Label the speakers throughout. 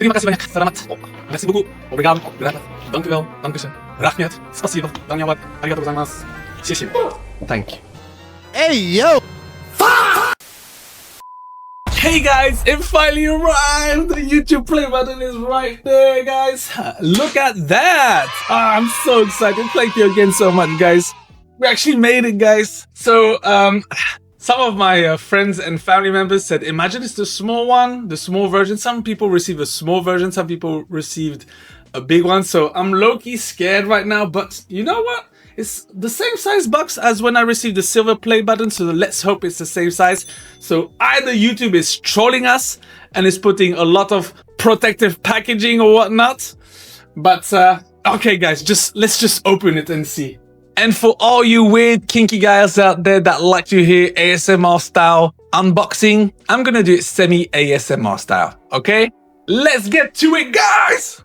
Speaker 1: Terima kasih banyak. Selamat. Merci beaucoup. Obrigado. Gracias. Dankjewel. Dankeschön. Rahmet. Spasibo. Danyawad. Arigatou gozaimasu. Xie. Thank you.
Speaker 2: Hey, yo!
Speaker 1: Hey guys, it finally arrived! The YouTube play button is right there, guys. Look at that! I'm so excited. Thank you again so much, guys. We actually made it, guys. So, some of my friends and family members said, imagine it's the small one, the small version. Some people receive a small version, some people received a big one. So I'm low-key scared right now, but you know what? It's the same size box as when I received the silver play button, so let's hope it's the same size. So either YouTube is trolling us and is putting a lot of protective packaging or whatnot. But okay guys, let's just open it and see. And for all you weird kinky guys out there that like to hear ASMR style unboxing, I'm gonna do it semi-ASMR style, okay? Let's get to it, guys!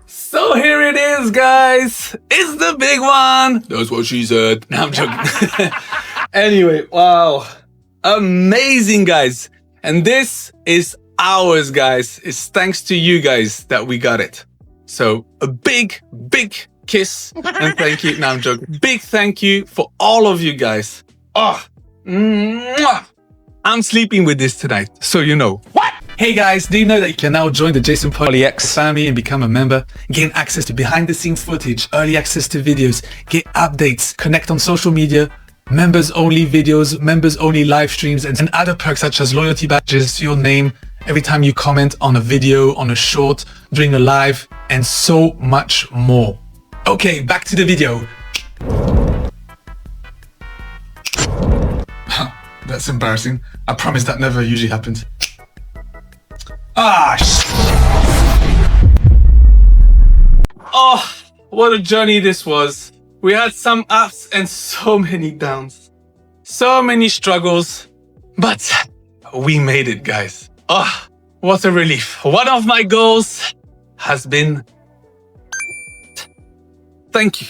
Speaker 1: So here it is, guys. It's the big one. That's what she said. No, I'm joking. Anyway, wow. Amazing, guys. And this is ours, guys. It's thanks to you guys that we got it. So a big, big kiss and thank you. No, I'm joking. Big thank you for all of you guys. Oh, mwah. I'm sleeping with this tonight, so you know. What? Hey guys, do you know that you can now join the Jason PolyX family and become a member? Gain access to behind the scenes footage, early access to videos, get updates, connect on social media, members only videos, members only live streams, and other perks such as loyalty badges to your name every time you comment on a video, on a short, during a live, and so much more. Okay, back to the video. That's embarrassing. I promise that never usually happens. Ah, oh, what a journey this was. We had some ups and so many downs. So many struggles. But we made it, guys. Oh, what a relief. One of my goals has been... Thank you.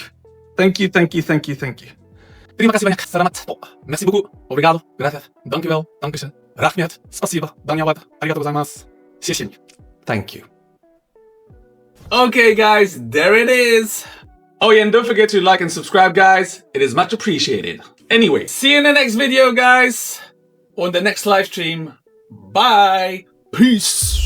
Speaker 1: Thank you, thank you, thank you, thank you. Terima kasih banyak. Selamat. Merci beaucoup. Obrigado. Gracias. Dankjewel. Dankeschön. Rahmet. Spasibo. Danyawad. Arigatou gozaimasu. Xie. Thank you. Okay, guys, there it is. Oh yeah, and don't forget to like and subscribe, guys. It is much appreciated. Anyway, see you in the next video, guys. Or in the next live stream. Bye. Peace.